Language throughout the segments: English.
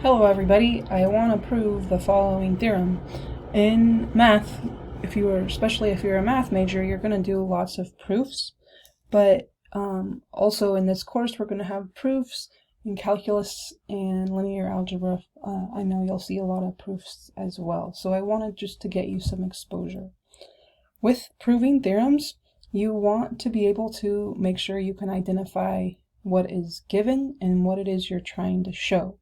Hello everybody, I want to prove the following theorem. In math, especially if you're a math major, you're going to do lots of proofs, but also in this course we're going to have proofs in calculus and linear algebra. I know you'll see a lot of proofs as well, so I wanted just to get you some exposure. With proving theorems, you want to be able to make sure you can identify what is given and what it is you're trying to show,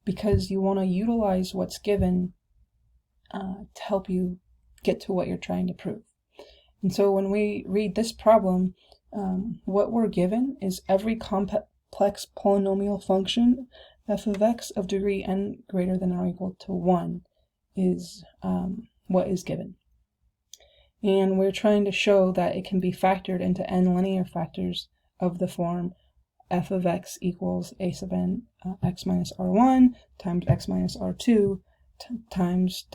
because you want to utilize what's given to help you get to what you're trying to prove. And so when we read this problem, what we're given is every complex polynomial function f of x of degree n greater than or equal to 1 is what is given. And we're trying to show that it can be factored into n linear factors of the form f of x equals a sub n x minus r1 times x minus r2 times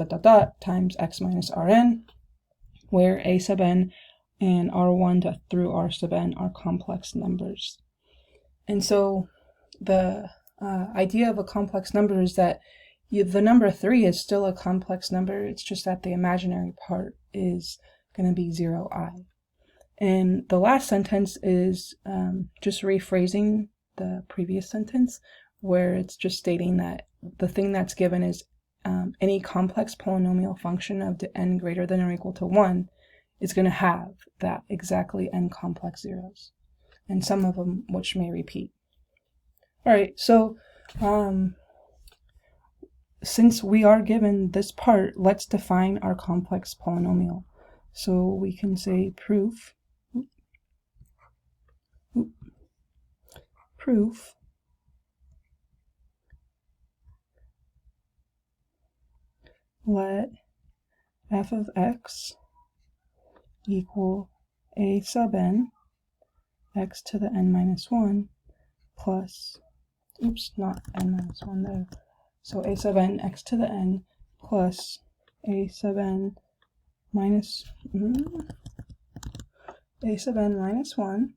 times x minus rn, where a sub n and r1 through r sub n are complex numbers. And so the idea of a complex number is that the number 3 is still a complex number, it's just that the imaginary part is going to be 0i. And the last sentence is just rephrasing the previous sentence, where it's just stating that the thing that's given is any complex polynomial function of n greater than or equal to 1 is going to have that exactly n complex zeros, and some of them which may repeat. Alright, so since we are given this part, let's define our complex polynomial. So we can say proof let f of x equal a sub n x to the n minus 1 plus, not n minus 1 there, so a sub n x to the n plus a sub n minus a sub n minus 1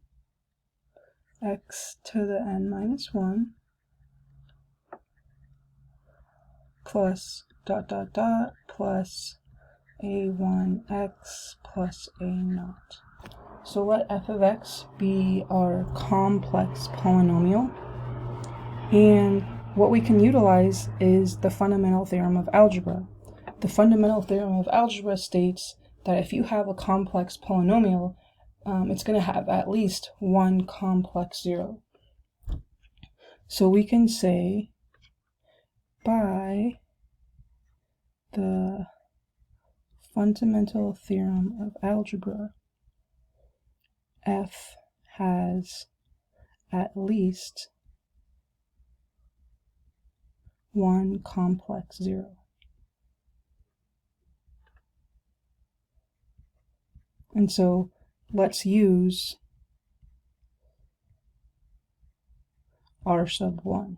x to the n minus 1 plus plus a1x plus a naught. So let f of x be our complex polynomial, and what we can utilize is the fundamental theorem of algebra. The fundamental theorem of algebra states that if you have a complex polynomial, it's going to have at least one complex zero. So we can say by the fundamental theorem of algebra, f has at least one complex zero. And so let's use r sub 1.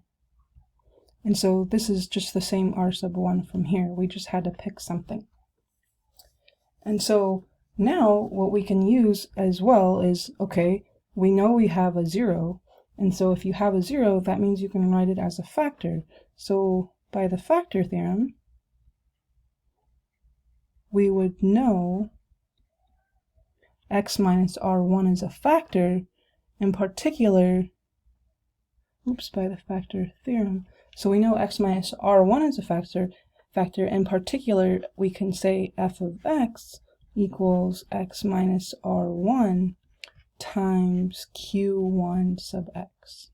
And so this is just the same r sub 1 from here. We just had to pick something. And so now what we can use as well is, okay, we know we have a 0, and so if you have a 0, that means you can write it as a factor. So by the factor theorem, we would know x minus r1 is a factor. In particular, by the factor theorem, so we know x minus r1 is a factor. In particular, we can say f of x equals x minus r1 times q1 sub x.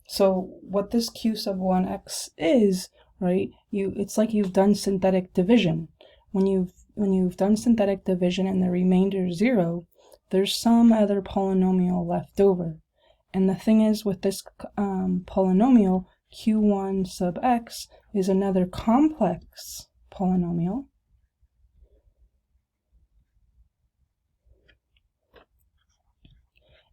So what this q sub 1x is, right, it's like you've done synthetic division. When you've done synthetic division and the remainder is 0, there's some other polynomial left over. And the thing is, with this polynomial, q1 sub x is another complex polynomial.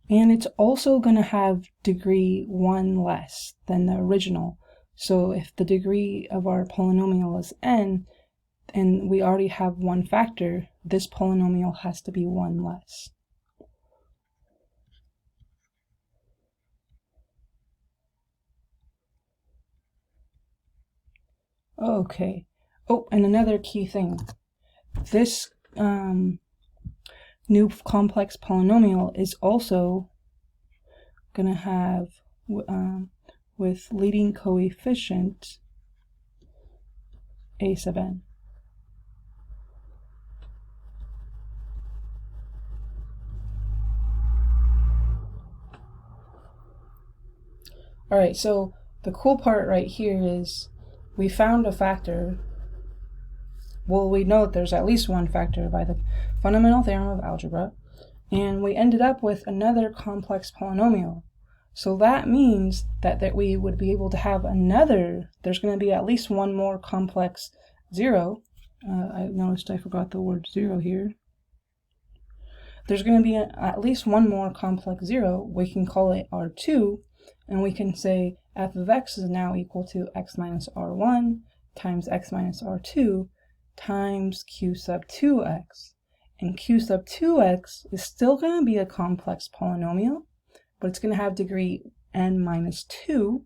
And it's also going to have degree 1 less than the original. So if the degree of our polynomial is n, and we already have one factor, this polynomial has to be 1 less. Okay. Oh, and another key thing. This new complex polynomial is also going to have, with leading coefficient, a sub n. Alright, so the cool part right here is we found a factor. Well, we know that there's at least one factor by the fundamental theorem of algebra, and we ended up with another complex polynomial. So that means that we would be able to have another, there's going to be at least one more complex zero. I noticed I forgot the word zero here. There's going to be at least one more complex zero. We can call it R2, and we can say f of x is now equal to x minus r1 times x minus r2 times q sub 2x. And q sub 2x is still going to be a complex polynomial, but it's going to have degree n minus 2,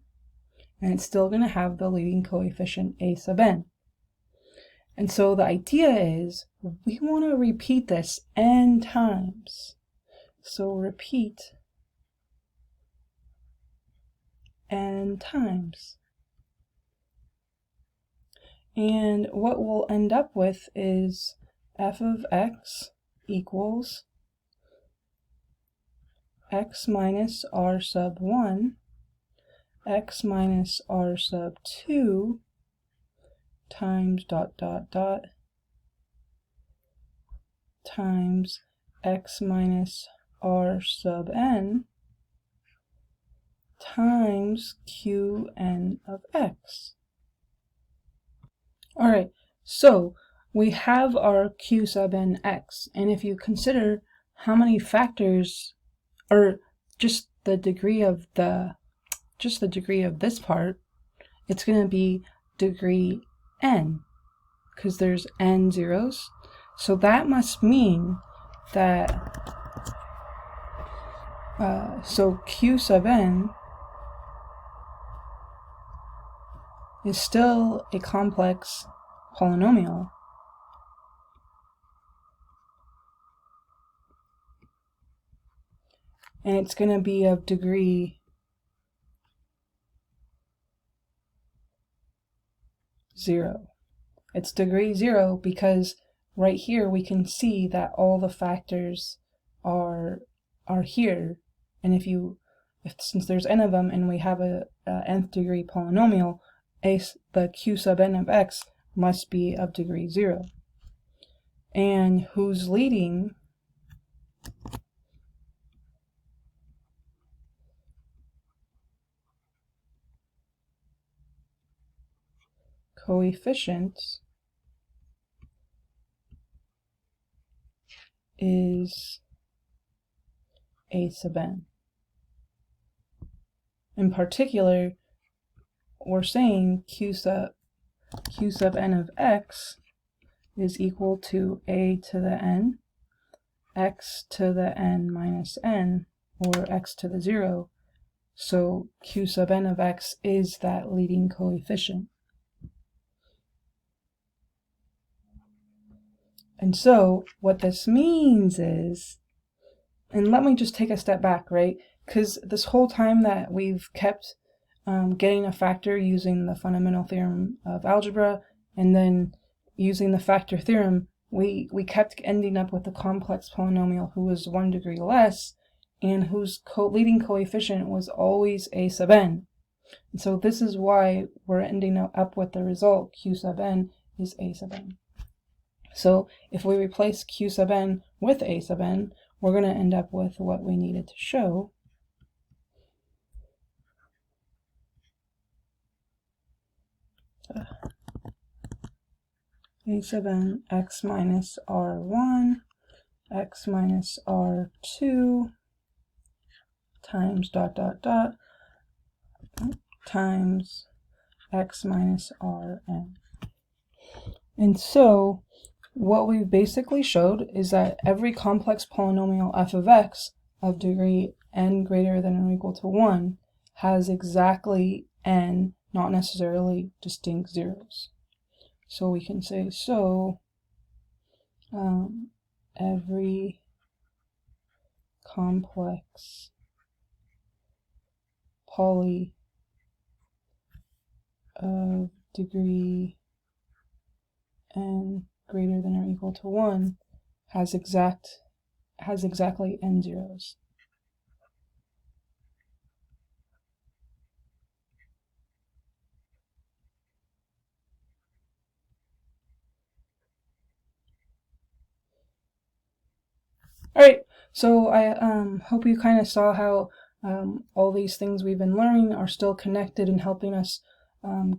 and it's still going to have the leading coefficient a sub n. And so the idea is we want to repeat this n times. So repeat n times. And what we'll end up with is f of x equals x minus r sub 1, x minus r sub 2 times dot dot dot times x minus r sub n times qn of x. Alright, so we have our q sub n x, and if you consider how many factors, or just the degree of this part, it's going to be degree n, because there's n zeros. So that must mean that so q sub n is still a complex polynomial. And it's going to be of degree 0. It's degree 0 because right here we can see that all the factors are here, and since there's n of them and we have a nth degree polynomial, the q sub n of x must be of degree 0. And who's leading coefficient is a sub n. In particular, we're saying q sub n of x is equal to a to the n, x to the n minus n, or x to the 0. So q sub n of x is that leading coefficient. And so what this means is, and let me just take a step back, right? Because this whole time that we've kept getting a factor using the fundamental theorem of algebra, and then using the factor theorem, we kept ending up with a complex polynomial who was 1 degree less, and whose leading coefficient was always a sub n. And so this is why we're ending up with the result q sub n is a sub n. So if we replace q sub n with a sub n, we're going to end up with what we needed to show. A sub n x minus r1, x minus r2 times dot dot dot times x minus rn. And so what we basically showed is that every complex polynomial f of x of degree n greater than or equal to 1 has exactly n not necessarily distinct zeros. So we can say, so every complex poly of degree n greater than or equal to 1 has exactly n zeros. Alright, so I hope you kind of saw how all these things we've been learning are still connected and helping us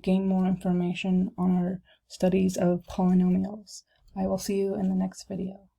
gain more information on our studies of polynomials. I will see you in the next video.